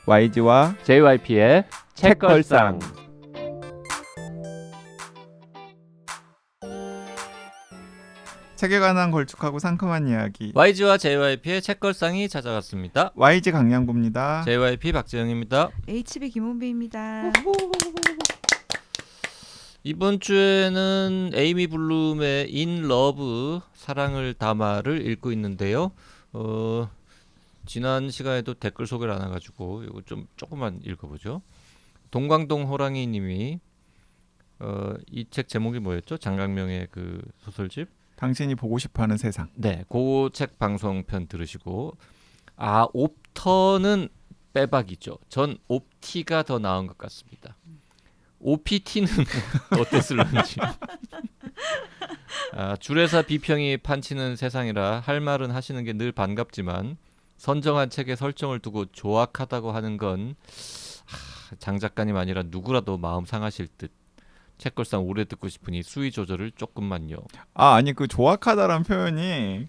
YG와 JYP의 책걸상. 책에 관한 걸쭉하고 상큼한 이야기. YG와 JYP의 책걸상이 찾아왔습니다. YG 강량구입니다. JYP 박재영입니다. HB 김원배입니다. 이번 주에는 에이미 블룸의 In Love 사랑을 담아를 읽고 있는데요. 지난 시간에도 댓글 소개를 안 해가지고 이거 좀 조금만 읽어보죠. 동광동 호랑이님이 이 책 제목이 뭐였죠? 장강명의 그 소설집. 당신이 보고 싶어하는 세상. 네, 그 책 방송편 들으시고 옵터는 빼박이죠. 전 옵티가 더 나은 것 같습니다. OPT는 어땠을런지. 줄에서 비평이 판치는 세상이라 할 말은 하시는 게 늘 반갑지만 선정한 책의 설정을 두고 조악하다고 하는 건 장 작가님 아니라 누구라도 마음 상하실 듯. 책걸상 오래 듣고 싶으니 수위 조절을 조금만요. 아니 그 조악하다란 표현이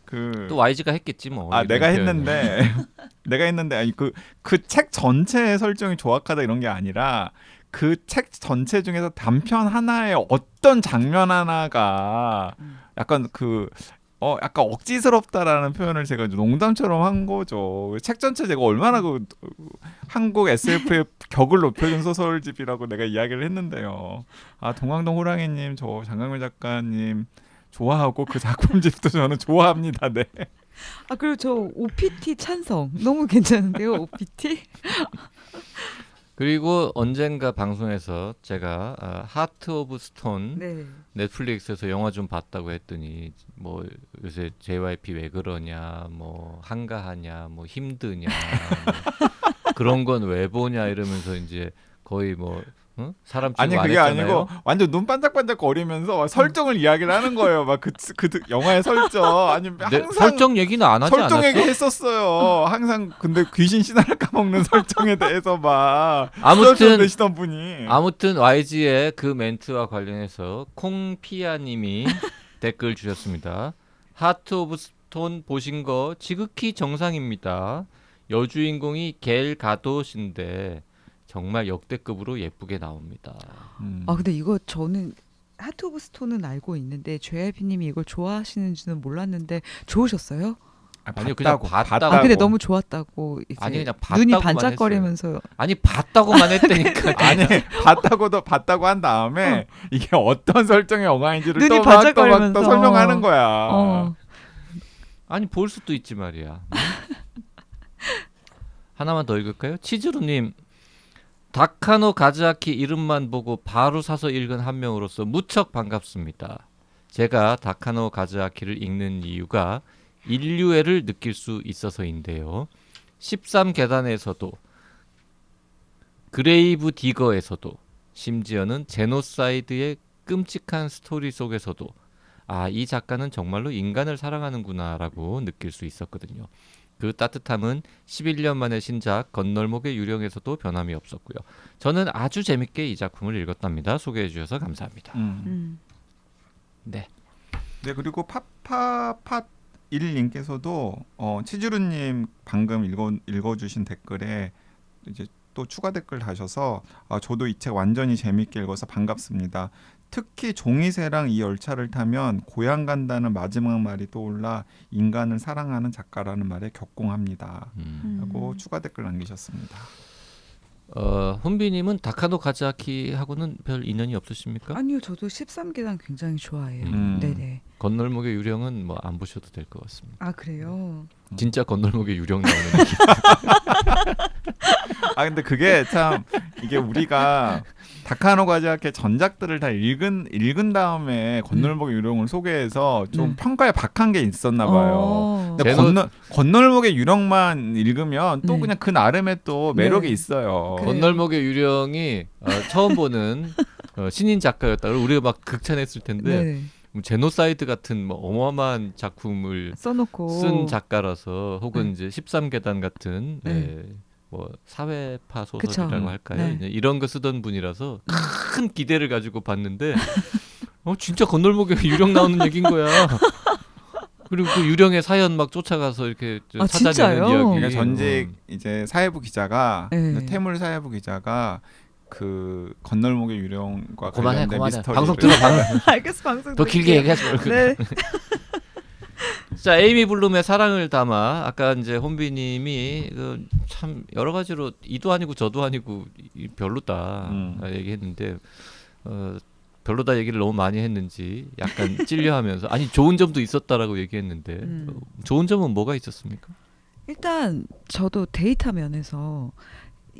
또 YG가 했겠지 뭐. 내가 했는데 아니 그 책 전체의 설정이 조악하다 이런 게 아니라 그 책 전체 중에서 단편 하나의 어떤 장면 하나가 약간 약간 억지스럽다라는 표현을 제가 농담처럼 한 거죠. 책 전체 제가 얼마나 한국 SF의 격을 높여준 소설집이라고 내가 이야기를 했는데요. 동광동 호랑이님, 저 장강민 작가님 좋아하고 그 작품집도 저는 좋아합니다. 네. 그리고 저 OPT 찬성 너무 괜찮은데요, OPT? 그리고 언젠가 방송에서 제가 하트 오브 스톤 네. 넷플릭스에서 영화 좀 봤다고 했더니 뭐 요새 JYP 왜 그러냐, 뭐 한가하냐, 뭐 힘드냐, 뭐 그런 건 왜 보냐 이러면서 이제 거의 뭐 사람 아니 안 그게 했잖아요. 아니고 완전 눈 반짝반짝 거리면서 설정을 이야기를 하는 거예요. 막 그 영화의 설정 아니 항상 설정 얘기는 안 하지 않았어? 설정 얘기했었어요. 항상 근데 귀신 신화를 까먹는 설정에 대해서 막 내시던 분이 아무튼 YG의 그 멘트와 관련해서 콩피아님이 댓글 주셨습니다. 하트 오브 스톤 보신 거 지극히 정상입니다. 여주인공이 겔 가도신데 정말 역대급으로 예쁘게 나옵니다. 근데 이거 저는 하트 오브 스톤은 알고 있는데 JYP님이 이걸 좋아하시는지는 몰랐는데 좋으셨어요? 아니요, 그냥 봤다고. 근데 너무 좋았다고 이제 아니 그냥 눈이 봤다고만 반짝거리면서 했어요. 아니 봤다고만 했다니까. 아니 봤다고 한 다음에 이게 어떤 설정의 영화인지를 눈이 또 반짝거리면서 설명하는 거야. 아니 볼 수도 있지 말이야. 하나만 더 읽을까요? 치즈루님, 다카노 가즈아키 이름만 보고 바로 사서 읽은 한 명으로서 무척 반갑습니다. 제가 다카노 가즈아키를 읽는 이유가 인류애를 느낄 수 있어서인데요. 13계단에서도 그레이브 디거에서도 심지어는 제노사이드의 끔찍한 스토리 속에서도 이 작가는 정말로 인간을 사랑하는구나 라고 느낄 수 있었거든요. 그 따뜻함은 11년 만의 신작 건널목의 유령에서도 변함이 없었고요. 저는 아주 재밌게 이 작품을 읽었답니다. 소개해 주셔서 감사합니다. 네. 네, 그리고 파파팟 1님께서도 치즈루님 방금 읽어주신 댓글에 이제 또 추가 댓글 다셔서 저도 이 책 완전히 재밌게 읽어서 반갑습니다. 특히 종이새랑 이 열차를 타면 고향 간다는 마지막 말이 떠올라 인간을 사랑하는 작가라는 말에 격공합니다. 라고 추가 댓글 남기셨습니다. 훈비님은 다카노 가즈아키하고는 별 인연이 없으십니까? 아니요, 저도 13계단 굉장히 좋아해요. 네네. 건널목의 유령은 뭐 안 보셔도 될 것 같습니다. 그래요? 진짜 건널목의 유령 나오는 얘기. 근데 그게 참 이게 우리가 다카노 가즈아키 전작들을 다 읽은 다음에 건널목의 유령을 소개해서 좀 평가에 박한 게 있었나 봐요. 근데 건널목의 유령만 읽으면 또 그냥 그 나름의 또 매력이 있어요. 건널목의 유령이 처음 보는 신인 작가였다고 우리가 막 극찬했을 텐데 제노사이드 같은 뭐 어마어마한 작품을 써놓고 쓴 작가라서 혹은 이제 13계단 같은 뭐 사회파 소설이라고 그쵸. 할까요? 이제 이런 거 쓰던 분이라서 큰 기대를 가지고 봤는데 진짜 건널목에 유령 나오는 얘기인 거야. 그리고 그 유령의 사연 막 쫓아가서 이렇게 아, 찾아내는 진짜요? 이야기. 그러니까 전직 이제 사회부 기자가 네. 태물 사회부 기자가 그 건널목의 유령과 그만해, 관련된 그만해. 미스터리를 방송 끊어, 알겠어, 방송 더 길게 얘기하지 말고. 네. 자, 에이미 블룸의 사랑을 담아 아까 이제 혼비님이 참 여러 가지로 이도 아니고 저도 아니고 별로다 얘기했는데 별로다 얘기를 너무 많이 했는지 약간 찔려하면서 아니 좋은 점도 있었다라고 얘기했는데 좋은 점은 뭐가 있었습니까? 일단 저도 데이터 면에서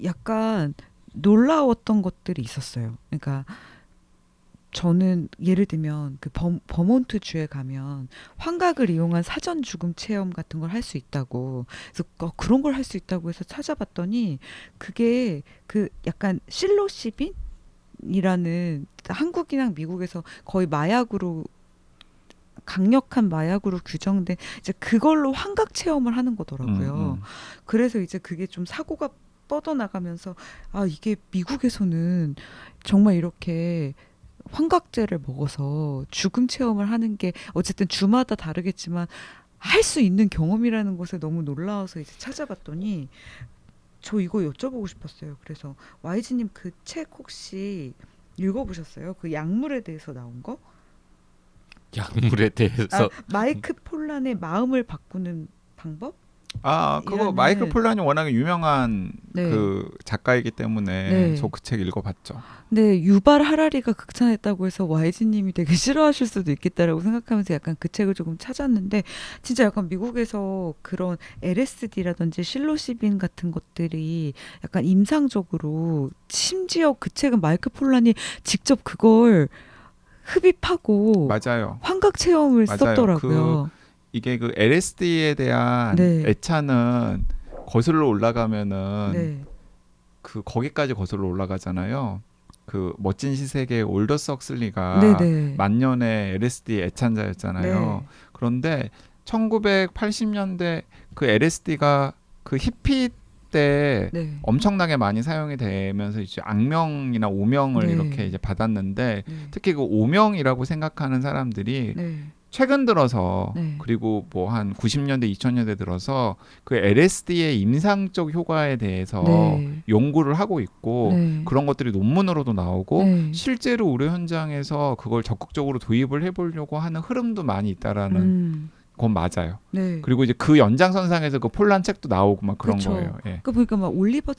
약간 놀라웠던 것들이 있었어요. 그러니까 저는 예를 들면 그 버몬트 주에 가면 환각을 이용한 사전 죽음 체험 같은 걸 할 수 있다고, 그래서 그런 걸 할 수 있다고 해서 찾아봤더니 그게 그 약간 실로시빈이라는 한국이랑 미국에서 거의 마약으로 강력한 마약으로 규정된 이제 그걸로 환각 체험을 하는 거더라고요. 그래서 이제 그게 좀 사고가 뻗어나가면서 아 이게 미국에서는 정말 이렇게 환각제를 먹어서 죽음 체험을 하는 게 어쨌든 주마다 다르겠지만 할 수 있는 경험이라는 것에 너무 놀라워서 이제 찾아봤더니 저 이거 여쭤보고 싶었어요. 그래서 YG님 그 책 혹시 읽어보셨어요? 그 약물에 대해서 나온 거? 약물에 대해서 마이크 폴란의 마음을 바꾸는 방법? 그거 이라는- 마이클 폴란이 워낙에 유명한 네. 그 작가이기 때문에 네. 저 그 책 읽어봤죠. 네, 유발 하라리가 극찬했다고 해서 YG님이 되게 싫어하실 수도 있겠다라고 생각하면서 약간 그 책을 조금 찾았는데 진짜 약간 미국에서 그런 LSD라든지 실로시빈 같은 것들이 약간 임상적으로 심지어 그 책은 마이클 폴란이 직접 그걸 흡입하고 맞아요. 환각 체험을 맞아요. 썼더라고요. 이게 그 LSD에 대한 네. 애착은 거슬러 올라가면은 네. 그 거기까지 거슬러 올라가잖아요. 그 멋진 시세계의 올더스 헉슬리가 네네. 만년의 LSD 애찬자였잖아요. 네. 그런데 1980년대 그 LSD가 그 히피 때 네. 엄청나게 많이 사용이 되면서 이제 악명이나 오명을 네. 이렇게 이제 받았는데 네. 특히 그 오명이라고 생각하는 사람들이 네. 최근 들어서 네. 그리고 뭐 한 90년대 2000년대 들어서 그 LSD의 임상적 효과에 대해서 네. 연구를 하고 있고 네. 그런 것들이 논문으로도 나오고 네. 실제로 의료 현장에서 그걸 적극적으로 도입을 해보려고 하는 흐름도 많이 있다라는 건 맞아요. 네. 그리고 이제 그 연장선상에서 그 폴란 책도 나오고 막 그런 그쵸. 거예요. 예. 그 보니까 막 올리버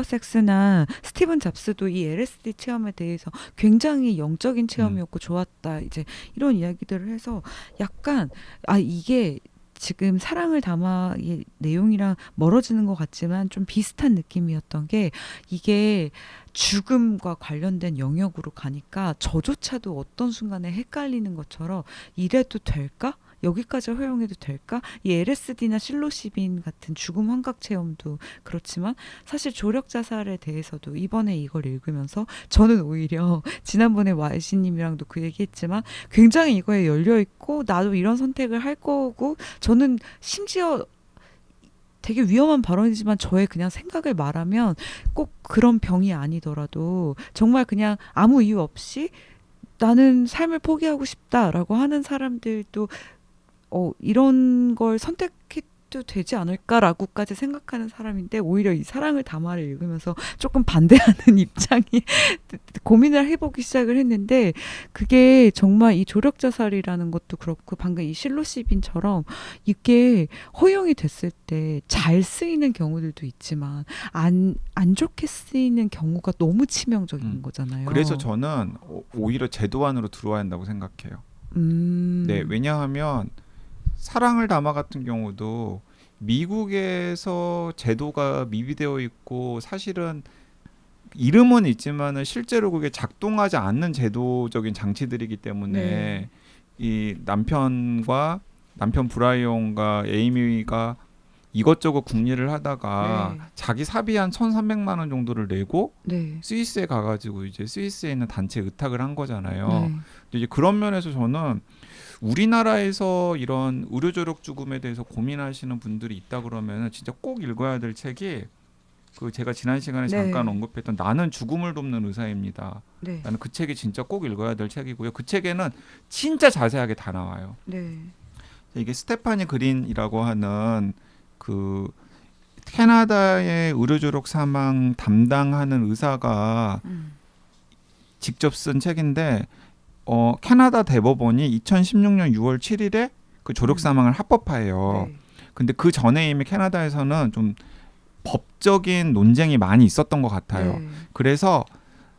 섹스나 스티븐 잡스도 이 LSD 체험에 대해서 굉장히 영적인 체험이었고 좋았다. 이제 이런 이야기들을 해서 약간 이게 지금 사랑을 담아 이 내용이랑 멀어지는 것 같지만 좀 비슷한 느낌이었던 게 이게 죽음과 관련된 영역으로 가니까 저조차도 어떤 순간에 헷갈리는 것처럼 이래도 될까? 여기까지 허용해도 될까? 이 LSD나 실로시빈 같은 죽음 환각 체험도 그렇지만 사실 조력 자살에 대해서도 이번에 이걸 읽으면서 저는 오히려 지난번에 YC님이랑도 그 얘기했지만 굉장히 이거에 열려 있고 나도 이런 선택을 할 거고 저는 심지어 되게 위험한 발언이지만 저의 그냥 생각을 말하면 꼭 그런 병이 아니더라도 정말 그냥 아무 이유 없이 나는 삶을 포기하고 싶다라고 하는 사람들도 이런 걸 선택해도 되지 않을까라고까지 생각하는 사람인데 오히려 이 사랑을 담아를 읽으면서 조금 반대하는 입장이 고민을 해보기 시작을 했는데 그게 정말 이 조력자살이라는 것도 그렇고 방금 이 실로시빈처럼 이게 허용이 됐을 때 잘 쓰이는 경우들도 있지만 안 좋게 쓰이는 경우가 너무 치명적인 거잖아요. 그래서 저는 오히려 제도안으로 들어와야 한다고 생각해요. 네, 왜냐하면 사랑을 담아 같은 경우도 미국에서 제도가 미비되어 있고 사실은 이름은 있지만은 실제로 그게 작동하지 않는 제도적인 장치들이기 때문에 네. 이 남편 브라이언과 에이미가 이것저것 궁리를 하다가 네. 자기 사비 한 1,300만 원 정도를 내고 네. 스위스에 가가지고 이제 스위스에 있는 단체에 의탁을 한 거잖아요. 네. 근데 이제 그런 면에서 저는 우리나라에서 이런 의료조력 죽음에 대해서 고민하시는 분들이 있다 그러면 진짜 꼭 읽어야 될 책이 그 제가 지난 시간에 네. 잠깐 언급했던 나는 죽음을 돕는 의사입니다. 네. 나는 그 책이 진짜 꼭 읽어야 될 책이고요. 그 책에는 진짜 자세하게 다 나와요. 네. 이게 스테파니 그린이라고 하는 그 캐나다의 의료조력 사망 담당하는 의사가 직접 쓴 책인데 캐나다 대법원이 2016년 6월 7일에 그 조력 사망을 합법화해요. 네. 근데 그 전에 이미 캐나다에서는 좀 법적인 논쟁이 많이 있었던 것 같아요. 네. 그래서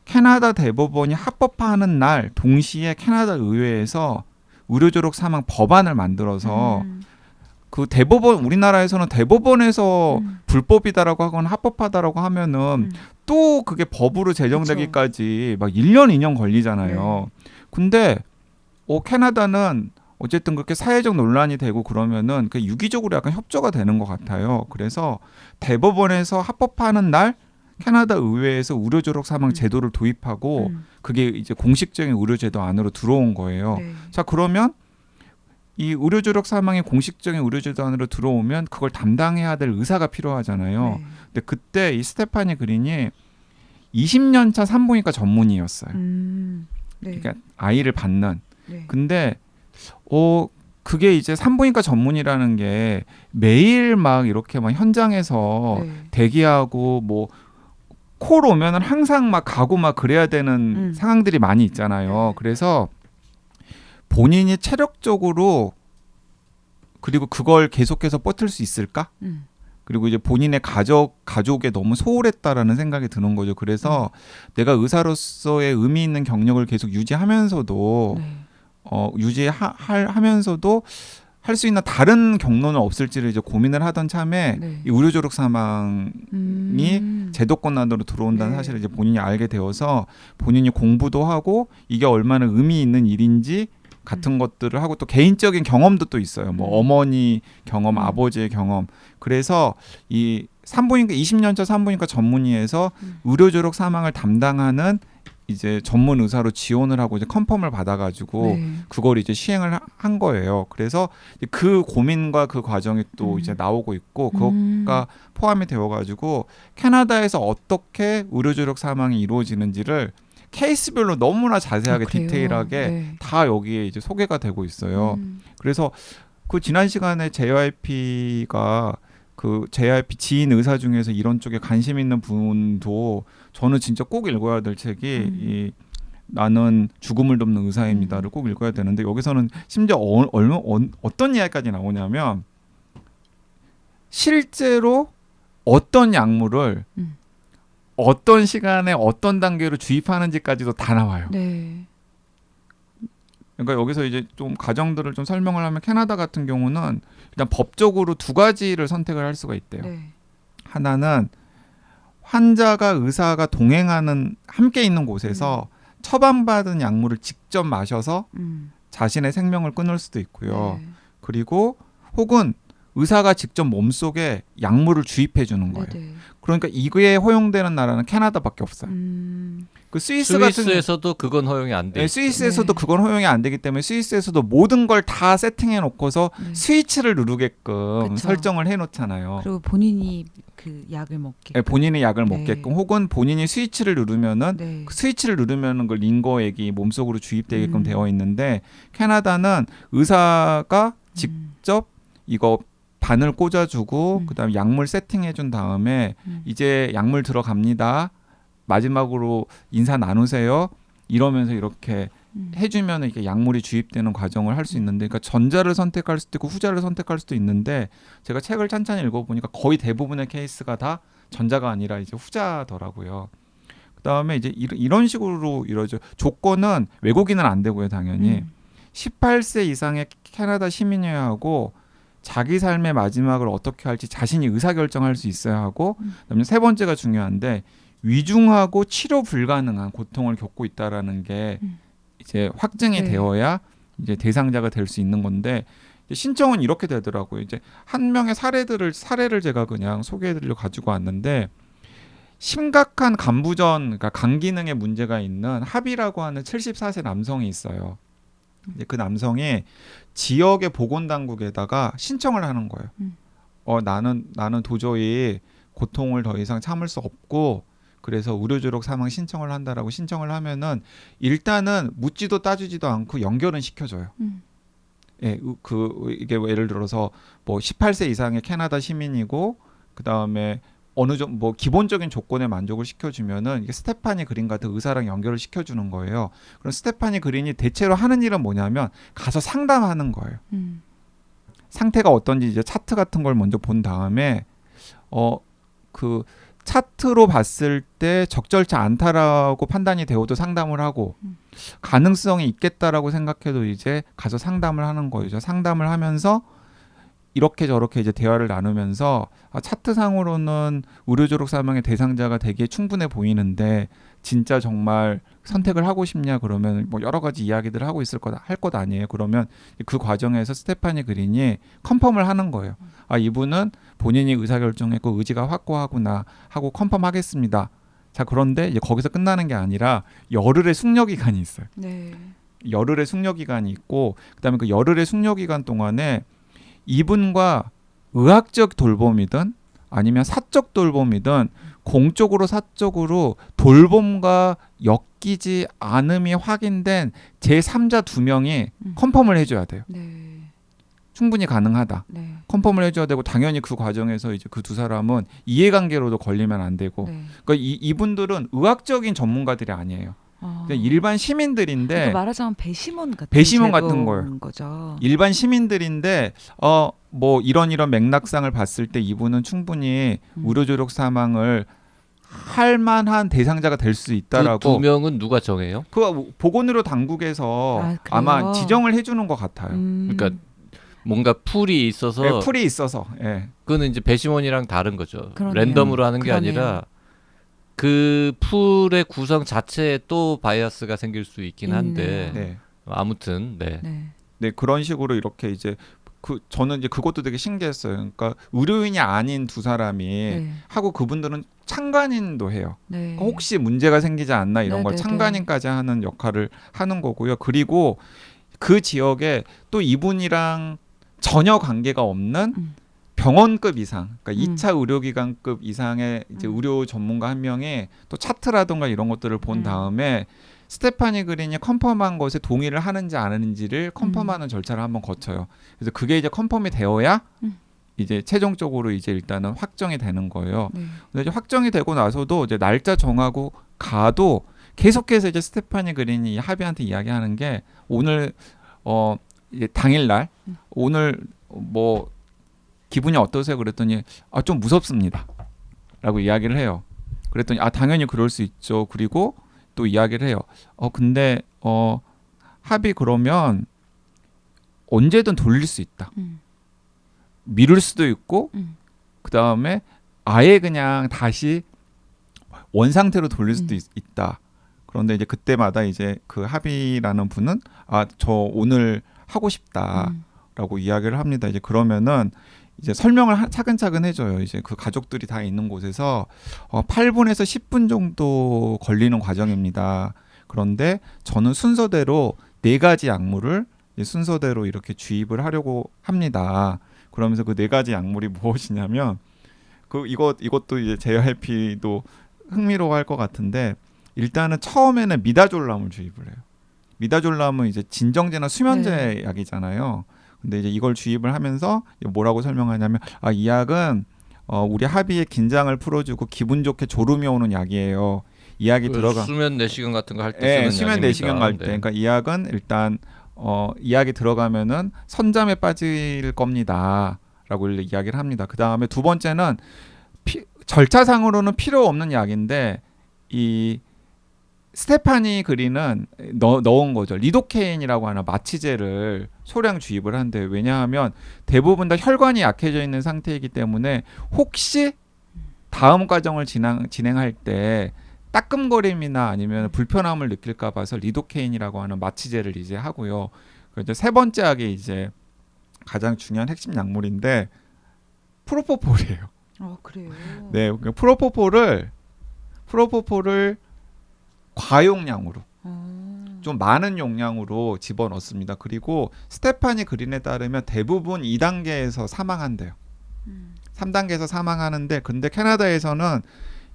캐나다 대법원이 합법화하는 날 동시에 캐나다 의회에서 의료조력 사망 법안을 만들어서 그 대법원 우리나라에서는 대법원에서 불법이다라고 하거나 합법하다라고 하면은 또 그게 법으로 제정되기까지 막 1년 2년 걸리잖아요. 근데 캐나다는 어쨌든 그렇게 사회적 논란이 되고 그러면은 그 유기적으로 약간 협조가 되는 것 같아요. 그래서 대법원에서 합법화하는 날 캐나다 의회에서 의료조력 사망 제도를 도입하고 그게 이제 공식적인 의료제도 안으로 들어온 거예요. 네. 자, 그러면 이 의료조력 사망이 공식적인 의료제도 안으로 들어오면 그걸 담당해야 될 의사가 필요하잖아요. 네. 근데 그때 이 스테파니 그린이 20년 차 산부인과 전문의였어요. 네. 그러니까 아이를 받는. 네. 근데 그게 이제 산부인과 전문이라는 게 매일 막 이렇게 막 현장에서 네. 대기하고 뭐 콜 오면은 항상 막 가고 막 그래야 되는 상황들이 많이 있잖아요. 네. 그래서 본인이 체력적으로 그리고 그걸 계속해서 버틸 수 있을까? 그리고 이제 본인의 가족에 너무 소홀했다라는 생각이 드는 거죠. 그래서 내가 의사로서의 의미 있는 경력을 계속 유지하면서도 네. 하면서도 할 수 있는 다른 경로는 없을지를 이제 고민을 하던 참에 네. 이 의료조력 사망이 제도권 안으로 들어온다는 네. 사실을 이제 본인이 알게 되어서 본인이 공부도 하고 이게 얼마나 의미 있는 일인지 같은 것들을 하고 또 개인적인 경험도 또 있어요. 뭐 어머니 경험, 아버지의 경험. 그래서 이 산부인과 20년차 산부인과 전문의에서 의료조력 사망을 담당하는 이제 전문 의사로 지원을 하고 이제 컨펌을 받아가지고 네. 그걸 이제 시행을 한 거예요. 그래서 그 고민과 그 과정이 또 이제 나오고 있고 그것과 포함이 되어가지고 캐나다에서 어떻게 의료조력 사망이 이루어지는지를 케이스별로 너무나 자세하게 그래요? 디테일하게 네. 다 여기에 이제 소개가 되고 있어요. 그래서 그 지난 시간에 JYP가 그 JYP 지인 의사 중에서 이런 쪽에 관심 있는 분도 저는 진짜 꼭 읽어야 될 책이 이 나는 죽음을 돕는 의사입니다를 꼭 읽어야 되는데 여기서는 심지어 어떤 이야기까지 나오냐면 실제로 어떤 약물을 어떤 시간에 어떤 단계로 주입하는지까지도 다 나와요. 네. 그러니까 여기서 이제 좀 과정들을 좀 설명을 하면 캐나다 같은 경우는 일단 법적으로 두 가지를 선택을 할 수가 있대요. 네. 하나는 환자가 의사가 동행하는 함께 있는 곳에서 처방받은 약물을 직접 마셔서 자신의 생명을 끊을 수도 있고요. 네. 그리고 혹은 의사가 직접 몸속에 약물을 주입해 주는 거예요. 네. 그러니까 이거에 허용되는 나라는 캐나다밖에 없어요. 그 스위스에서도 그건 허용이 안 돼. 네, 스위스에서도 네. 그건 허용이 안 되기 때문에 스위스에서도 모든 걸 다 세팅해 놓고서 네. 스위치를 누르게끔 그쵸. 설정을 해 놓잖아요. 그리고 본인이 그 약을 먹게. 네, 본인의 약을 네. 먹게끔 혹은 본인이 스위치를 누르면은 네. 그 스위치를 누르면은 그 링거액이 몸속으로 주입되게끔 되어 있는데 캐나다는 의사가 직접 이거 바늘 꽂아주고 그다음에 약물 세팅해준 다음에 이제 약물 들어갑니다. 마지막으로 인사 나누세요. 이러면서 이렇게 해주면 이렇게 약물이 주입되는 과정을 할 수 있는데, 그러니까 전자를 선택할 수도 있고 후자를 선택할 수도 있는데 제가 책을 찬찬히 읽어보니까 거의 대부분의 케이스가 다 전자가 아니라 이제 후자더라고요. 그다음에 이제 이런 식으로 이루어져. 조건은 외국인은 안 되고요, 당연히. 18세 이상의 캐나다 시민이어야 하고 자기 삶의 마지막을 어떻게 할지 자신이 의사결정할 수 있어야 하고 그다음에 세 번째가 중요한데 위중하고 치료 불가능한 고통을 겪고 있다라는 게 이제 확증이 네. 되어야 이제 대상자가 될 수 있는 건데 신청은 이렇게 되더라고요. 이제 한 명의 사례를 제가 그냥 소개해드리려 가지고 왔는데 심각한 간부전, 그러니까 간 기능에 문제가 있는 합이라고 하는 74세 남성이 있어요. 이제 그 남성이 지역의 보건당국에다가 신청을 하는 거예요. 나는 도저히 고통을 더 이상 참을 수 없고 그래서 의료조력 사망 신청을 한다라고 신청을 하면은 일단은 묻지도 따지지도 않고 연결은 시켜줘요. 예, 이게 예를 들어서 뭐 18세 이상의 캐나다 시민이고 그다음에 어느 정도 뭐 기본적인 조건에 만족을 시켜주면은 이게 스테파니 그린 같은 의사랑 연결을 시켜주는 거예요. 그럼 스테파니 그린이 대체로 하는 일은 뭐냐면 가서 상담하는 거예요. 상태가 어떤지 이제 차트 같은 걸 먼저 본 다음에 그 차트로 봤을 때 적절치 않다라고 판단이 되어도 상담을 하고 가능성이 있겠다라고 생각해도 이제 가서 상담을 하는 거죠. 상담을 하면서 이렇게 저렇게 이제 대화를 나누면서 차트상으로는 의료 졸업 사망의 대상자가 되게 충분해 보이는데 진짜 정말 선택을 하고 싶냐 그러면 뭐 여러 가지 이야기들을 하고 있을 거다 할 것 아니에요. 그러면 그 과정에서 스테파니 그린이 컨펌을 하는 거예요. 이분은 본인이 의사결정했고 의지가 확고하구나 하고 컨펌하겠습니다. 자, 그런데 이제 거기서 끝나는 게 아니라 열흘의 숙려 기간이 있어요. 네. 열흘의 숙려 기간이 있고 그다음에 그 열흘의 숙려 기간 동안에 이분과 의학적 돌봄이든 아니면 사적 돌봄이든 공적으로 사적으로 돌봄과 엮이지 않음이 확인된 제3자 2명이 컨펌을 해줘야 돼요. 네. 충분히 가능하다. 네. 컨펌을 해줘야 되고 당연히 그 과정에서 이제 그 두 사람은 이해관계로도 걸리면 안 되고 네. 그러니까 이분들은 의학적인 전문가들이 아니에요. 그냥 일반 시민들인데 그러니까 말하자면 배심원 같은 배심원 같은 거예요. 거죠. 일반 시민들인데 뭐 이런 맥락상을 봤을 때 이분은 충분히 의료 조력 사망을 할 만한 대상자가 될 수 그 있다라고. 두 명은 누가 정해요? 그 보건의료 당국에서 그래요? 아마 지정을 해주는 것 같아요. 그러니까 뭔가 풀이 있어서 네, 풀이 있어서. 예. 그거는 이제 배심원이랑 다른 거죠. 그러네요. 랜덤으로 하는 게 그러네요. 아니라 그 풀의 구성 자체에 또 바이어스가 생길 수 있긴 한데 있네요. 네. 아무튼 네. 네. 네, 그런 식으로 이렇게 이제 저는 이제 그것도 되게 신기했어요. 그러니까 의료인이 아닌 두 사람이 네. 하고 그분들은 창간인도 해요. 네. 그러니까 혹시 문제가 생기지 않나 이런 걸 네네네. 창간인까지 하는 역할을 하는 거고요. 그리고 그 지역에 또 이분이랑 전혀 관계가 없는 병원급 이상, 그러니까 2차 의료기관급 이상의 이제 의료 전문가 한 명이 또 차트라든가 이런 것들을 본 다음에 스테파니 그린이 컨펌한 것에 동의를 하는지 안 하는지를 컨펌하는 절차를 한번 거쳐요. 그래서 그게 이제 컨펌이 되어야 이제 최종적으로 이제 일단은 확정이 되는 거예요. 네. 근데 이제 확정이 되고 나서도 이제 날짜 정하고 가도 계속해서 이제 스테파니 그린이 하비한테 이야기하는 게 오늘 이제 당일날 오늘 뭐 기분이 어떠세요? 그랬더니 좀 무섭습니다. 라고 이야기를 해요. 그랬더니 당연히 그럴 수 있죠. 그리고 또 이야기를 해요. 근데 합의 그러면 언제든 돌릴 수 있다. 미룰 수도 있고 그다음에 아예 그냥 다시 원상태로 돌릴 수도 있다. 그런데 이제 그때마다 이제 그 합의라는 분은 저 오늘 하고 싶다라고 이야기를 합니다. 이제 그러면은 이제 설명을 차근차근 해줘요. 이제 그 가족들이 다 있는 곳에서 8분에서 10분 정도 걸리는 과정입니다. 그런데 저는 순서대로 4가지 약물을 순서대로 이렇게 주입을 하려고 합니다. 그러면서 그 4가지 약물이 무엇이냐면 이것도 이제 JYP도 흥미로워할 것 같은데 일단은 처음에는 미다졸람을 주입을 해요. 미다졸람은 이제 진정제나 수면제 약이잖아요. 근데 이제 이걸 주입을 하면서 뭐라고 설명하냐면 이 약은 우리 합의의 긴장을 풀어주고 기분 좋게 졸음이 오는 약이에요. 이 약이 들어가 수면 내시경 같은 거 할 때 쓰는 수면 약입니다. 내시경 갈 때. 네. 그러니까 이 약은 일단 이 약이 들어가면은 선잠에 빠질 겁니다라고 이야기를 합니다. 그 다음에 두 번째는 절차상으로는 필요 없는 약인데 이 스테파니 그린은 넣은 거죠. 리도케인이라고 하는 마취제를 소량 주입을 한대. 왜냐하면 대부분 다 혈관이 약해져 있는 상태이기 때문에 혹시 다음 과정을 진행할 때 따끔거림이나 아니면 불편함을 느낄까 봐서 리도케인이라고 하는 마취제를 이제 하고요. 이제 세 번째 약이 이제 가장 중요한 핵심 약물인데 프로포폴이에요. 그래요. 네, 프로포폴을 과용량으로 좀 많은 용량으로 집어넣습니다. 그리고 스테파니 그린에 따르면 대부분 2단계에서 사망한대요. 3단계에서 사망하는데 근데 캐나다에서는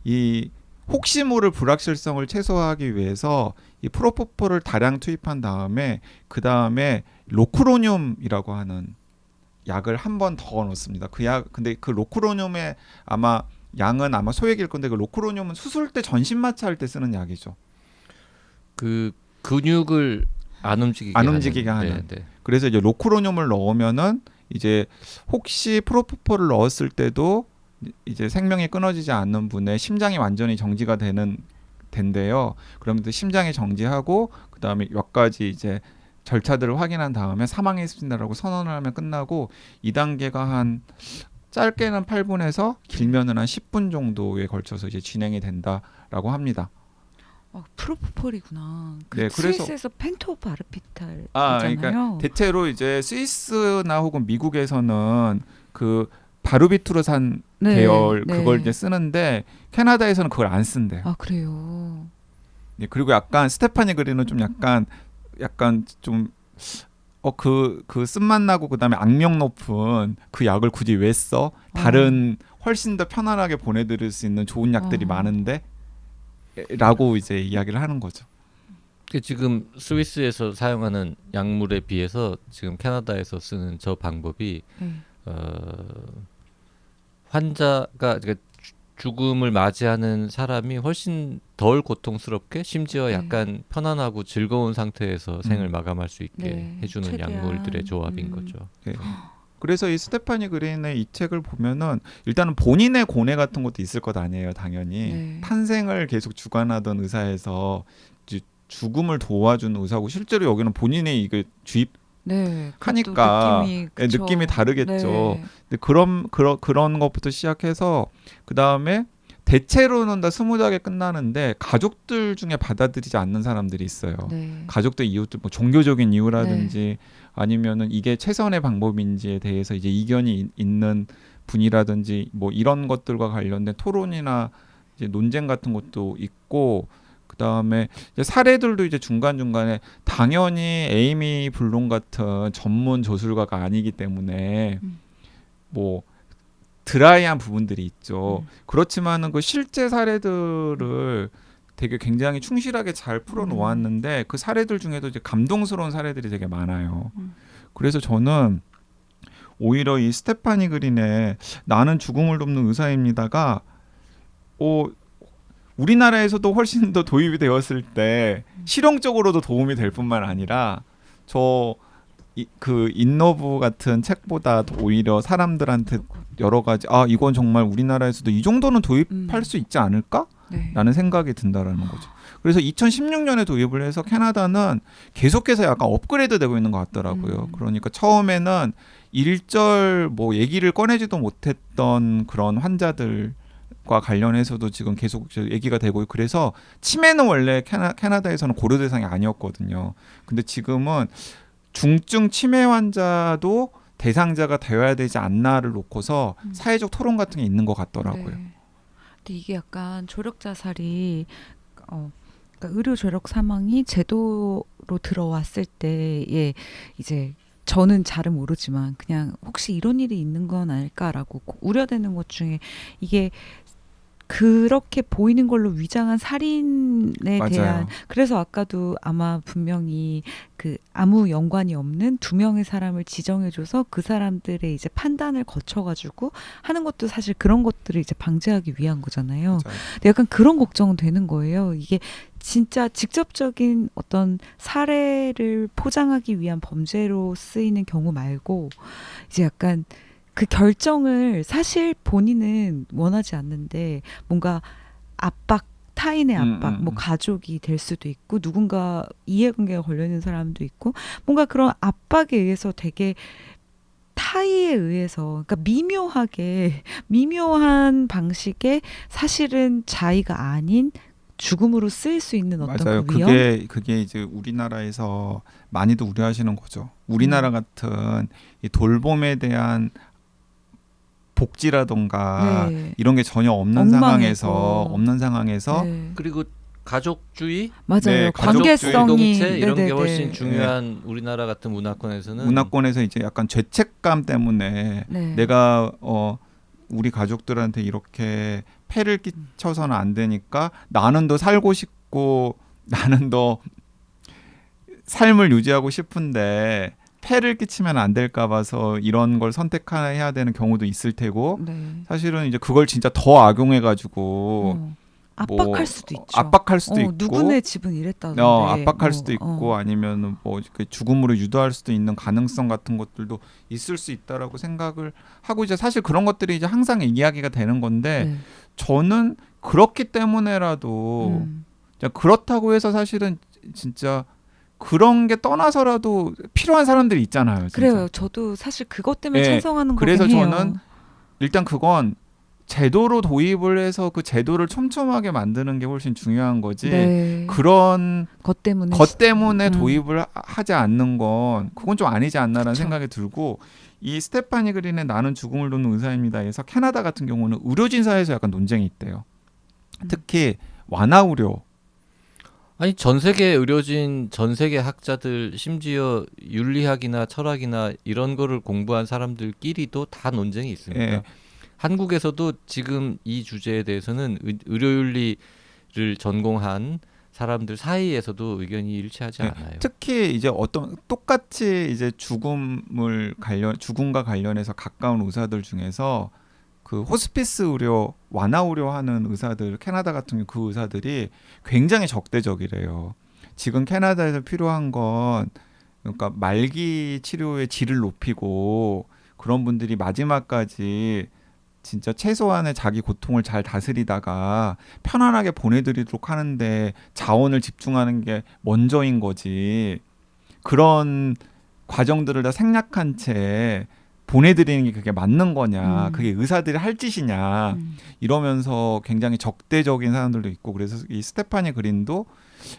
이 혹시 모를 불확실성을 최소화하기 위해서 이 프로포폴을 다량 투입한 다음에 그 다음에 로크로늄이라고 하는 약을 한 번 더 넣습니다. 그 약 근데 그 로크로늄의 아마 양은 아마 소액일 건데 그 로크로늄은 수술 때 전신 마취할 때 쓰는 약이죠. 그 근육을 안 움직이게 하는. 네. 그래서 이제 로크로늄을 넣으면은 이제 혹시 프로포폴을 넣었을 때도 이제 생명이 끊어지지 않는 분의 심장이 완전히 정지가 된대요. 그러면 심장이 정지하고 그 다음에 몇 가지 이제 절차들을 확인한 다음에 사망했습니다라고 선언을 하면 끝나고 2단계가 한 짧게는 8분에서 길면은 한 10분 정도에 걸쳐서 이제 진행이 된다라고 합니다. 프로포폴이구나. 그 네, 그래서 스위스에서 펜토바르피탈이잖아요. 그러니까 대체로 이제 스위스나 혹은 미국에서는 그 바르비투르산 네, 계열 네. 그걸 이제 쓰는데 캐나다에서는 그걸 안 쓴대요. 아 그래요. 네, 그리고 약간 스테파니 그린은 좀 약간 좀 그 쓴맛 나고 그다음에 악명 높은 그 약을 굳이 왜 써? 다른 훨씬 더 편안하게 보내드릴 수 있는 좋은 약들이 많은데 라고 이제 이야기를 하는 거죠. 지금 스위스에서 사용하는 약물에 비해서 지금 캐나다에서 쓰는 저 방법이 환자가 그러니까 죽음을 맞이하는 사람이 훨씬 덜 고통스럽게 심지어 약간 편안하고 즐거운 상태에서 생을 마감할 수 있게 해주는 최대한. 약물들의 조합인 거죠. 네. 그래서 이 스테파니 그린의 이 책을 보면은 일단은 본인의 고뇌 같은 것도 있을 것 아니에요, 당연히. 네. 탄생을 계속 주관하던 의사에서 이제 죽음을 도와주는 의사고 실제로 여기는 본인이 이게 하니까 느낌이 다르겠죠. 네. 근데 그런 것부터 시작해서 그 다음에 대체로는 다 스무드하게 끝나는데 가족들 중에 받아들이지 않는 사람들이 있어요. 네. 가족들 이유들 뭐 종교적인 이유라든지 아니면은 이게 최선의 방법인지에 대해서 이제 이견이 있는 분이라든지 뭐 이런 것들과 관련된 토론이나 이제 논쟁 같은 것도 있고. 그다음에 이제 사례들도 이제 중간중간에 당연히 에이미 블룸 같은 전문 저술가가 아니기 때문에 뭐 드라이한 부분들이 있죠. 그렇지만은 그 실제 사례들을 되게 굉장히 충실하게 잘 풀어 놓았는데 그 사례들 중에도 이제 감동스러운 사례들이 되게 많아요. 그래서 저는 오히려 이 스테파니 그린의 나는 죽음을 돕는 의사입니다가 우리나라에서도 훨씬 더 도입이 되었을 때 실용적으로도 도움이 될 뿐만 아니라 그 인러브 같은 책보다 오히려 사람들한테 여러 가지 이건 정말 우리나라에서도 이 정도는 도입할 수 있지 않을까? 라는 생각이 든다라는 거죠. 그래서 2016년에 도입을 해서 캐나다는 계속해서 약간 업그레이드 되고 있는 것 같더라고요. 그러니까 처음에는 일절 뭐 얘기를 꺼내지도 못했던 그런 환자들 과 관련해서도 지금 계속 얘기가 되고 그래서 치매는 원래 캐나다에서는 고려 대상이 아니었거든요. 근데 지금은 중증 치매 환자도 대상자가 되어야 되지 않나를 놓고서 사회적 토론 같은 게 있는 것 같더라고요. 근데 이게 약간 조력 자살이 그러니까 의료 조력 사망이 제도로 들어왔을 때에 이제 저는 잘은 모르지만 그냥 혹시 이런 일이 있는 건 아닐까라고 우려되는 것 중에 이게 그렇게 보이는 걸로 위장한 살인에 맞아요. 대한 그래서 아까도 아마 분명히 그 아무 연관이 없는 2명의 사람을 지정해줘서 그 사람들의 이제 판단을 거쳐가지고 하는 것도 사실 그런 것들을 이제 방지하기 위한 거잖아요. 맞아요. 근데 약간 그런 걱정은 되는 거예요. 이게 진짜 직접적인 어떤 사례를 포장하기 위한 범죄로 쓰이는 경우 말고 이제 약간 그 결정을 사실 본인은 원하지 않는데 뭔가 타인의 압박, 뭐 가족이 될 수도 있고 누군가 이해관계가 걸려있는 사람도 있고 뭔가 그런 압박에 의해서 되게 타의에 의해서 그러니까 미묘한 방식의 사실은 자의가 아닌 죽음으로 쓰일 수 있는 어떤 맞아요. 그 위험? 그게 이제 우리나라에서 많이도 우려하시는 거죠. 우리나라 같은 이 돌봄에 대한 복지라던가 이런 게 전혀 없는 상황에서 그리고 가족주의, 맞아요. 가족주의, 관계성이 공동체 이런 게 훨씬 중요한 우리나라 같은 문화권에서 이제 약간 죄책감 때문에 내가 우리 가족들한테 이렇게 폐를 끼쳐서는 안 되니까 나는 더 살고 싶고 나는 더 삶을 유지하고 싶은데 폐를 끼치면 안 될까 봐서 이런 걸 선택해야 되는 경우도 있을 테고 네. 사실은 이제 그걸 진짜 더 악용해가지고 압박할 수도 있죠. 압박할 수도 있고 누구네 집은 이랬다던데. 압박할 수도 있고 아니면 뭐 죽음으로 유도할 수도 있는 가능성 같은 것들도 있을 수 있다라고 생각을 하고 이제 사실 그런 것들이 이제 항상 이야기가 되는 건데 네. 저는 그렇기 때문에라도 그렇다고 해서 사실은 진짜 그런 게 떠나서라도 필요한 사람들이 있잖아요. 진짜. 그래요. 저도 사실 그것 때문에 네, 찬성하는 그래서 거긴 해요. 저는 일단 그건 제도로 도입을 해서 그 제도를 촘촘하게 만드는 게 훨씬 중요한 거지. 네. 그런 것 때문에 도입을 하지 않는 건 그건 좀 아니지 않나라는 그쵸. 생각이 들고 이 스테파니 그린의 나는 죽음을 돕는 의사입니다에서 캐나다 같은 경우는 의료진 사회에서 약간 논쟁이 있대요. 특히 완화 의료. 아니 전 세계 의료진, 전 세계 학자들, 심지어 윤리학이나 철학이나 이런 거를 공부한 사람들끼리도 다 논쟁이 있습니다. 예. 한국에서도 지금 이 주제에 대해서는 의료윤리를 전공한 사람들 사이에서도 의견이 일치하지 네, 않아요. 특히 이제 똑같이 이제 죽음과 관련해서 가까운 의사들 중에서 그 호스피스 의료, 완화 의료하는 의사들, 캐나다 같은 경우 그 의사들이 굉장히 적대적이래요. 지금 캐나다에서 필요한 건 그러니까 말기 치료의 질을 높이고 그런 분들이 마지막까지 진짜 최소한의 자기 고통을 잘 다스리다가 편안하게 보내드리도록 하는데 자원을 집중하는 게 먼저인 거지. 그런 과정들을 다 생략한 채 보내드리는 게 그게 맞는 거냐. 그게 의사들이 할 짓이냐. 이러면서 굉장히 적대적인 사람들도 있고 그래서 이 스테파니 그린도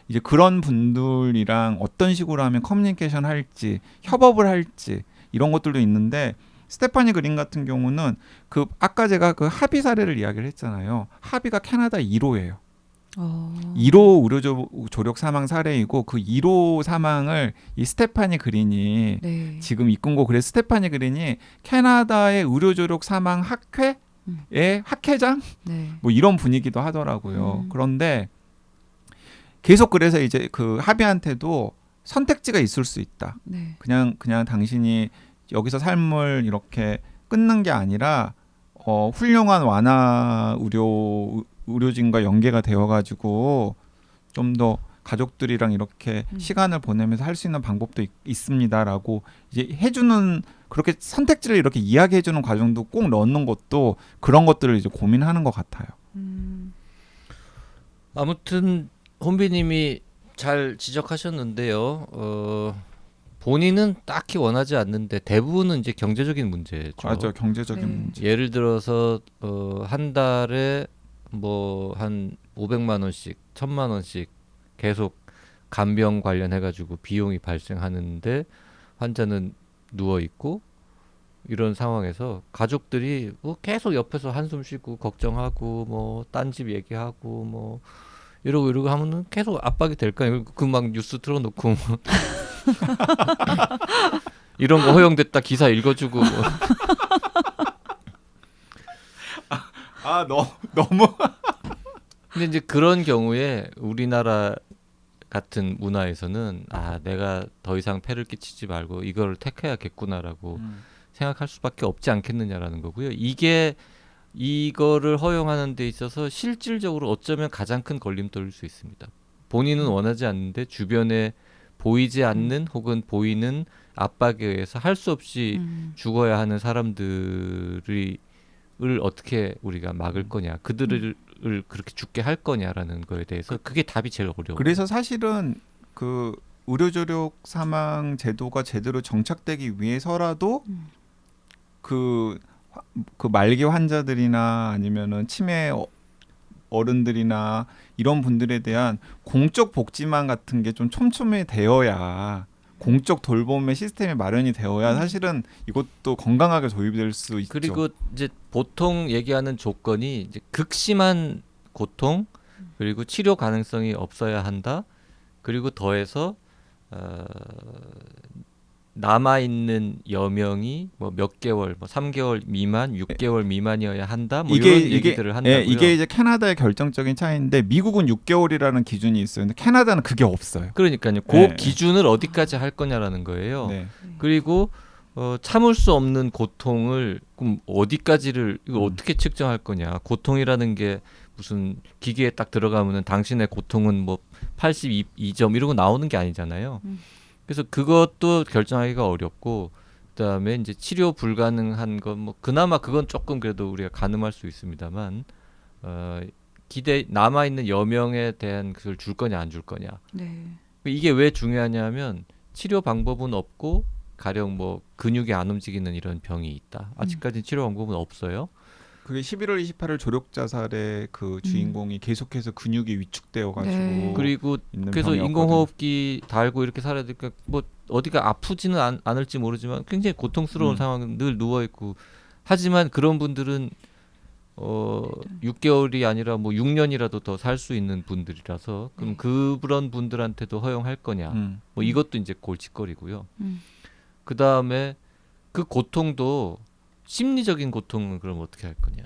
이제 그런 분들이랑 어떤 식으로 하면 커뮤니케이션 할지 협업을 할지 이런 것들도 있는데 스테파니 그린 같은 경우는 그 아까 제가 그 하비 사례를 이야기를 했잖아요. 하비가 캐나다 1호예요. 1호 의료 조력 사망 사례이고 그 1호 사망을 이 스테파니 그린이 네. 지금 이끈고 그래서 스테파니 그린이 캐나다의 의료 조력 사망 학회의 학회장 네. 뭐 이런 분위기도 하더라고요. 그런데 계속 그래서 이제 그 하비한테도 선택지가 있을 수 있다. 네. 그냥 당신이 여기서 삶을 이렇게 끊는 게 아니라 훌륭한 완화 의료진과 연계가 되어가지고 좀 더 가족들이랑 이렇게 시간을 보내면서 할 수 있는 방법도 있습니다라고 이제 해주는 그렇게 선택지를 이렇게 이야기해주는 과정도 꼭 넣는 것도 그런 것들을 이제 고민하는 것 같아요. 아무튼 혼비님이 잘 지적하셨는데요. 본인은 딱히 원하지 않는데 대부분은 이제 경제적인 문제죠. 맞아, 경제적인 네. 문제. 예를 들어서 한 달에 뭐 한 500만 원씩, 1000만 원씩 계속 간병 관련해 가지고 비용이 발생하는데 환자는 누워 있고 이런 상황에서 가족들이 뭐 계속 옆에서 한숨 쉬고 걱정하고 뭐 딴 집 얘기하고 뭐 이러고 하면은 계속 압박이 될까요? 그 막 뉴스 틀어놓고 뭐 이런 거 허용됐다 기사 읽어주고 뭐. 너무 근데 이제 그런 경우에 우리나라 같은 문화에서는 내가 더 이상 폐를 끼치지 말고 이걸 택해야겠구나라고 생각할 수밖에 없지 않겠느냐라는 거고요. 이거를 허용하는 데 있어서 실질적으로 어쩌면 가장 큰 걸림돌일 수 있습니다. 본인은 원하지 않는데 주변에 보이지 않는 혹은 보이는 압박에 의해서 할 수 없이 죽어야 하는 사람들을 어떻게 우리가 막을 거냐, 그들을 그렇게 죽게 할 거냐라는 거에 대해서 그게 답이 제일 어려워요. 그래서 사실은 그 의료조력 사망 제도가 제대로 정착되기 위해서라도 그 말기 환자들이나 아니면은 치매 어른들이나 이런 분들에 대한 공적 복지망 같은 게 좀 촘촘히 되어야 공적 돌봄의 시스템이 마련이 되어야 사실은 이것도 건강하게 도입될 수 있죠. 그리고 이제 보통 얘기하는 조건이 이제 극심한 고통 그리고 치료 가능성이 없어야 한다. 그리고 더해서 남아 있는 여명이 뭐 몇 개월, 뭐 3개월 미만, 6개월 미만이어야 한다. 뭐 이런 얘기들을 한다고요. 이게 이제 캐나다의 결정적인 차이인데 미국은 6개월이라는 기준이 있어요. 근데 캐나다는 그게 없어요. 그러니까요. 그 네. 기준을 어디까지 할 거냐라는 거예요. 네. 그리고 참을 수 없는 고통을 그럼 어디까지를 이거 어떻게 측정할 거냐? 고통이라는 게 무슨 기계에 딱 들어가면은 당신의 고통은 뭐 82점 이러고 나오는 게 아니잖아요. 그래서 그것도 결정하기가 어렵고 그다음에 이제 치료 불가능한 건 뭐 그나마 그건 조금 그래도 우리가 가늠할 수 있습니다만 기대 남아 있는 여명에 대한 그걸 줄 거냐 안 줄 거냐. 네. 이게 왜 중요하냐면 치료 방법은 없고 가령 뭐 근육이 안 움직이는 이런 병이 있다. 아직까지 치료 방법은 없어요. 그게 11월 28일 조력 자살의 그 주인공이 계속해서 근육이 위축되어 가지고 네. 그리고 있는 그래서 병이었거든요. 인공호흡기 달고 이렇게 살아야 되니까 뭐 어디가 아프지는 않을지 모르지만 굉장히 고통스러운 상황은 늘 누워 있고 하지만 그런 분들은 6개월이 아니라 뭐 6년이라도 더 살 수 있는 분들이라서 그럼 그런 분들한테도 허용할 거냐? 뭐 이것도 이제 골칫거리고요. 그 다음에 그 고통도 심리적인 고통은 그럼 어떻게 할 거냐?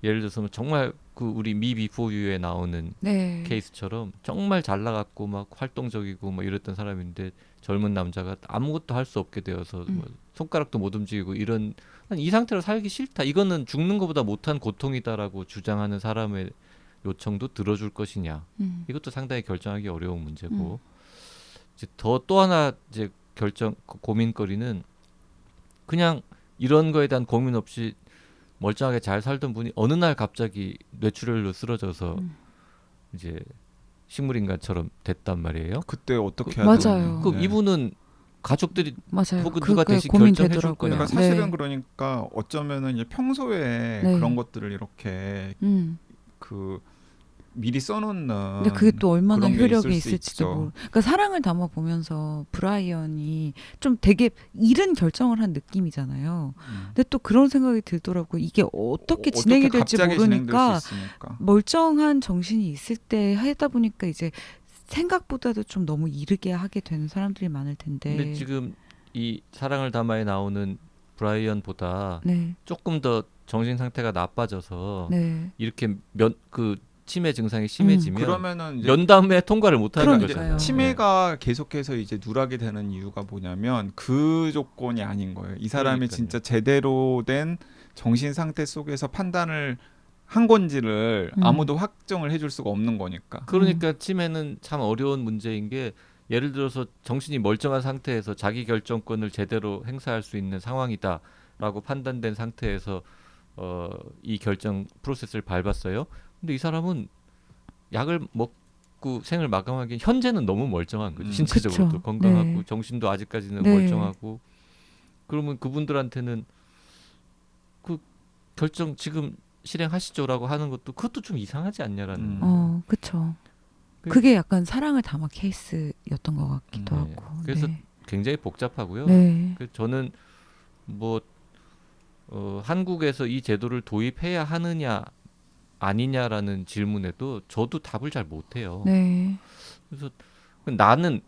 예를 들어서 정말 그 우리 미 비포 유에 나오는 네. 케이스처럼 정말 잘 나갔고 막 활동적이고 막 이랬던 사람인데 젊은 남자가 아무것도 할 수 없게 되어서 뭐 손가락도 못 움직이고 이런 이 상태로 살기 싫다. 이거는 죽는 것보다 못한 고통이다라고 주장하는 사람의 요청도 들어줄 것이냐? 이것도 상당히 결정하기 어려운 문제고 이제 또 하나 이제 고민거리는 그냥 이런 거에 대한 고민 없이 멀쩡하게 잘 살던 분이 어느 날 갑자기 뇌출혈로 쓰러져서 이제 식물인간처럼 됐단 말이에요. 그때 어떻게 맞아요. 하죠? 그 이분은 가족들이 맞아요. 혹은 누가 그게 대신 결정해 줄 고민되더라고요. 거냐. 그러니까 사실은 네. 그러니까 어쩌면은 이제 평소에 네. 그런 것들을 이렇게 그 미리 써놓는. 근데 그게 또 얼마나 그런 게 효력이 있을 수 있을지도 있죠. 모르. 그러니까 사랑을 담아 보면서 브라이언이 좀 되게 이른 결정을 한 느낌이잖아요. 근데 또 그런 생각이 들더라고. 이게 어떻게 진행이 될지 갑자기 진행될 모르니까 수 있으니까. 멀쩡한 정신이 있을 때 하다 보니까 이제 생각보다도 좀 너무 이르게 하게 되는 사람들이 많을 텐데. 근데 지금 이 사랑을 담아에 나오는 브라이언보다 네, 조금 더 정신 상태가 나빠져서 네. 이렇게 그 치매 증상이 심해지면 그러면은 이제 면담에 통과를 못 하는 그러니까요. 거잖아요. 치매가 계속해서 이제 누락이 되는 이유가 뭐냐면 그 조건이 아닌 거예요. 이 사람이 그러니까요. 진짜 제대로 된 정신 상태 속에서 판단을 한 건지를 아무도 확정을 해줄 수가 없는 거니까. 그러니까 치매는 참 어려운 문제인 게 예를 들어서 정신이 멀쩡한 상태에서 자기 결정권을 제대로 행사할 수 있는 상황이다라고 판단된 상태에서 이 결정 프로세스를 밟았어요. 근데 이 사람은 약을 먹고 생을 마감하기 현재는 너무 멀쩡한 거죠. 신체적으로도 그쵸. 건강하고 네. 정신도 아직까지는 네. 멀쩡하고 그러면 그분들한테는 그 결정 지금 실행하시죠라고 하는 것도 그것도 좀 이상하지 않냐라는. 그쵸. 그- 그게 약간 사랑을 담아 케이스였던 것 같기도 네. 하고. 그래서 네. 굉장히 복잡하고요. 네. 그래서 저는 뭐 한국에서 이 제도를 도입해야 하느냐 아니냐라는 질문에도 저도 답을 잘 못해요. 네. 그래서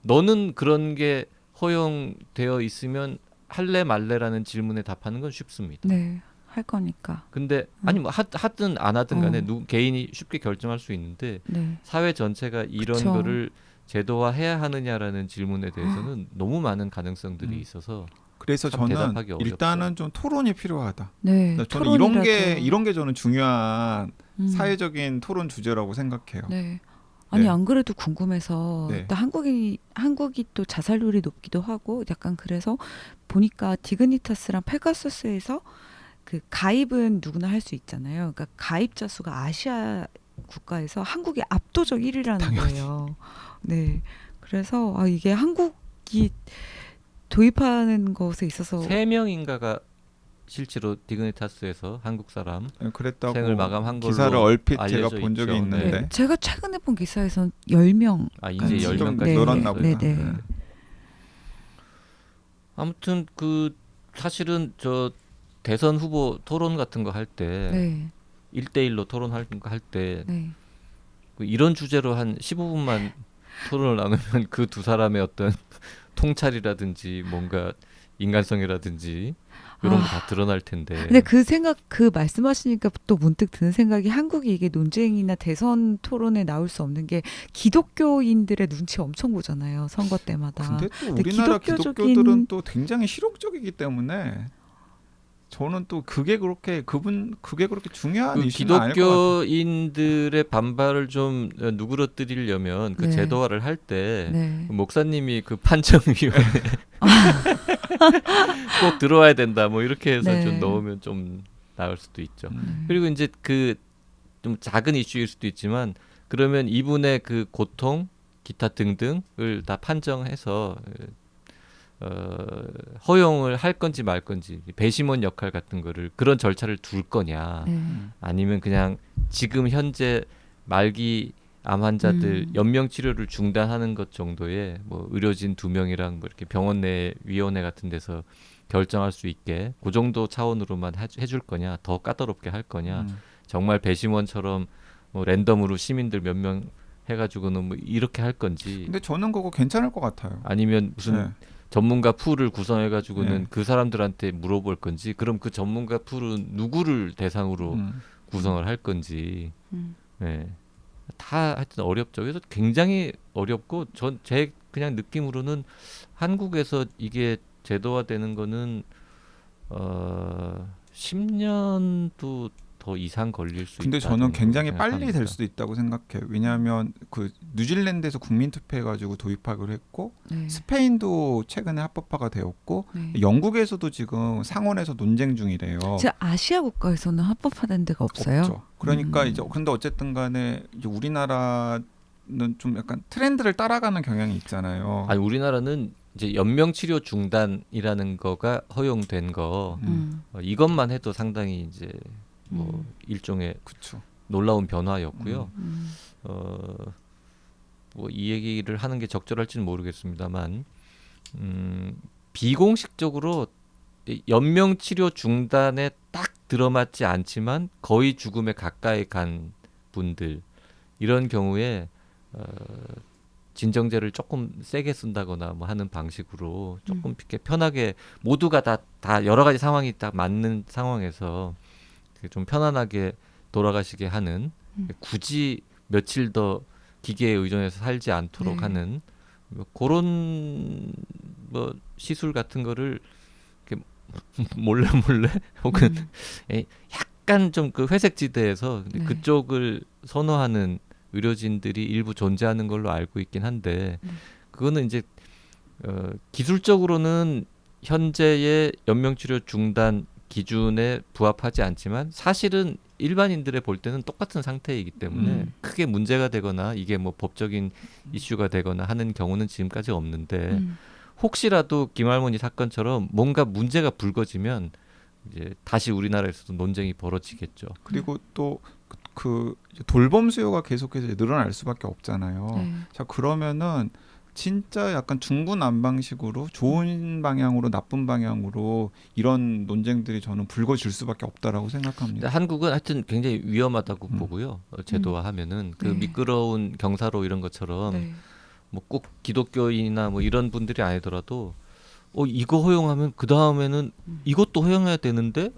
너는 그런 게 허용되어 있으면 할래 말래라는 질문에 답하는 건 쉽습니다. 네. 할 거니까. 근데 아니 뭐 하든 안 하든 간에 개인이 쉽게 결정할 수 있는데 네. 사회 전체가 이런 그쵸. 거를 제도화해야 하느냐라는 질문에 대해서는 너무 많은 가능성들이 있어서 그래서 참 저는 대답하기 어렵죠. 일단은 좀 토론이 필요하다. 네. 저는 이런 게 토론이라도. 저는 중요한 사회적인 토론 주제라고 생각해요. 네. 아니 네. 안 그래도 궁금해서 네. 또 한국이 또 자살률이 높기도 하고 약간 그래서 보니까 디그니타스랑 페가수스에서 그 가입은 누구나 할 수 있잖아요. 그러니까 가입자 수가 아시아 국가에서 한국이 압도적 1위라는 거예요. 네. 그래서 이게 한국이 도입하는 것에 있어서 3명인가가 실제로 디그니타스에서 한국 사람 그랬다고 생을 마감한 걸로 기사를 얼핏 제가 알려져 본 적이 있죠. 있는데 네. 제가 최근에 본 기사에서는 10명. 이제 좀 10명까지 네. 늘었나 보다. 네, 네. 네. 아무튼 그 사실은 저 대선 후보 토론 같은 거 할 때 네. 1대1로 토론할 거 할 때 네. 이런 주제로 한 15분만 토론을 나누면 그 두 사람의 어떤 통찰이라든지 뭔가 인간성이라든지 이런 거 다 드러날 텐데. 근데 그 말씀하시니까 또 문득 드는 생각이 한국이 이게 논쟁이나 대선 토론에 나올 수 없는 게 기독교인들의 눈치 엄청 보잖아요. 선거 때마다. 근데 또 근데 우리나라 기독교적인- 기독교들은 또 굉장히 실용적이기 때문에 저는 또 그게 그렇게 중요한 그 이슈는 아닐 것 같아요. 기독교인들의 반발을 좀 누그러뜨리려면 그 네. 제도화를 할 때 네. 목사님이 그 판정위원회 꼭 들어와야 된다 뭐 이렇게 해서 네. 좀 넣으면 좀 나을 수도 있죠. 음. 그리고 이제 그 좀 작은 이슈일 수도 있지만 그러면 이분의 그 고통, 기타 등등을 다 판정해서 허용을 할 건지 말 건지 배심원 역할 같은 거를 그런 절차를 둘 거냐 네. 아니면 그냥 지금 현재 말기 암 환자들 연명 치료를 중단하는 것 정도의 뭐 의료진 2명이랑 뭐 이렇게 병원 내 위원회 같은 데서 결정할 수 있게 그 정도 차원으로만 해줄 거냐 더 까다롭게 할 거냐 정말 배심원처럼 뭐 랜덤으로 시민들 몇 명 해가지고는 뭐 이렇게 할 건지 근데 저는 그거 괜찮을 것 같아요. 아니면 무슨 네. 전문가 풀을 구성해가지고는 네. 그 사람들한테 물어볼 건지 그럼 그 전문가 풀은 누구를 대상으로 구성을 할 건지 음. 네. 다 하여튼 어렵죠. 그래서 굉장히 어렵고 제 그냥 느낌으로는 한국에서 이게 제도화되는 거는 10년도 더 이상 걸릴 수 근데 있다. 저는 굉장히 빨리 될 수도 있다고 생각해요. 왜냐하면 그 뉴질랜드에서 국민투표해가지고 도입하기로 했고 네. 스페인도 최근에 합법화가 되었고 네. 영국에서도 지금 상원에서 논쟁 중이래요. 제 아시아 국가에서는 합법화된 데가 없어요. 없죠. 그러니까 이제 근데 어쨌든 간에 이제 우리나라는 좀 약간 트렌드를 따라가는 경향이 있잖아요. 아니 우리나라는 이제 연명 치료 중단이라는 거가 허용된 거 이것만 해도 상당히 이제 뭐 일종의 그렇죠. 놀라운 변화였고요. 음. 뭐 이 얘기를 하는 게 적절할지는 모르겠습니다만 비공식적으로 이 연명 치료 중단에 딱 들어맞지 않지만 거의 죽음에 가까이 간 분들 이런 경우에 진정제를 조금 세게 쓴다거나 뭐 하는 방식으로 조금 이렇게 편하게 모두가 다 여러 가지 상황이 딱 맞는 상황에서 좀 편안하게 돌아가시게 하는 굳이 며칠 더 기계에 의존해서 살지 않도록 네. 하는 뭐 그런 뭐 시술 같은 거를 이렇게 몰래 혹은 약간 좀 그 회색 지대에서 네. 그쪽을 선호하는 의료진들이 일부 존재하는 걸로 알고 있긴 한데 그거는 이제 기술적으로는 현재의 연명치료 중단 기준에 부합하지 않지만 사실은 일반인들의 볼 때는 똑같은 상태이기 때문에 크게 문제가 되거나 이게 뭐 법적인 이슈가 되거나 하는 경우는 지금까지 없는데 혹시라도 김할머니 사건처럼 뭔가 문제가 불거지면 이제 다시 우리나라에서도 논쟁이 벌어지겠죠. 그리고 또 그 돌봄 수요가 계속해서 늘어날 수밖에 없잖아요. 네. 자 그러면은 진짜 약간 중구난방식으로 좋은 방향으로 나쁜 방향으로 이런 논쟁들이 저는 불거질 수밖에 없다라고 근데 생각합니다. 한국은 하여튼 굉장히 위험하다고 보고요. 제도화하면은 그 네. 미끄러운 경사로 이런 것처럼 네. 뭐 꼭 기독교인이나 뭐 이런 분들이 아니더라도 이거 허용하면 그 다음에는 이것도 허용해야 되는데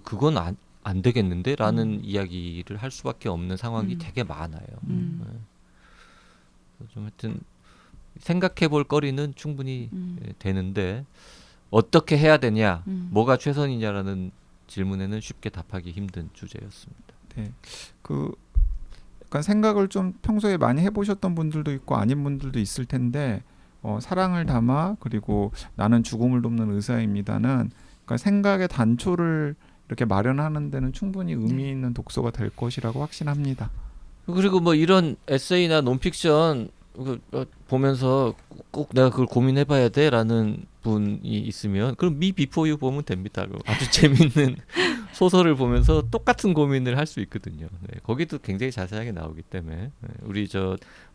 그건 안 되겠는데 라는 이야기를 할 수밖에 없는 상황이 되게 많아요. 네. 좀 하여튼 생각해 볼 거리는 충분히 되는데 어떻게 해야 되냐 뭐가 최선이냐라는 질문에는 쉽게 답하기 힘든 주제였습니다. 네, 그 약간 생각을 좀 평소에 많이 해보셨던 분들도 있고 아닌 분들도 있을 텐데 사랑을 담아 그리고 나는 죽음을 돕는 의사입니다는 그러니까 생각의 단초를 이렇게 마련하는 데는 충분히 의미 있는 독서가 될 것이라고 확신합니다. 그리고 뭐 이런 에세이나 논픽션 보면서 꼭 내가 그걸 고민해봐야 돼라는 분이 있으면 그럼 미 비포 유 보면 됩니다. 아주 재밌는 소설을 보면서 똑같은 고민을 할 수 있거든요. 네, 거기도 굉장히 자세하게 나오기 때문에 우리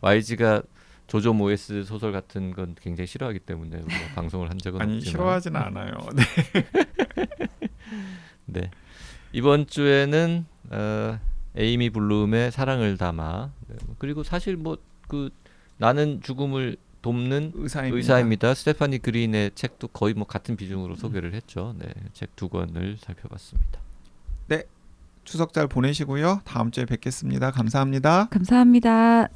YG가 조조 모에스 소설 같은 건 굉장히 싫어하기 때문에 우리가 방송을 한 적은 아니 없지만 싫어하지는 않아요. 네. 네. 이번 주에는 에이미 블룸의 사랑을 담아 그리고 사실 뭐 그 나는 죽음을 돕는 의사입니다. 의사입니다. 스테파니 그린의 책도 거의 뭐 같은 비중으로 소개를 했죠. 네, 책 두 권을 살펴봤습니다. 추석 잘 보내시고요. 다음 주에 뵙겠습니다. 감사합니다. 감사합니다.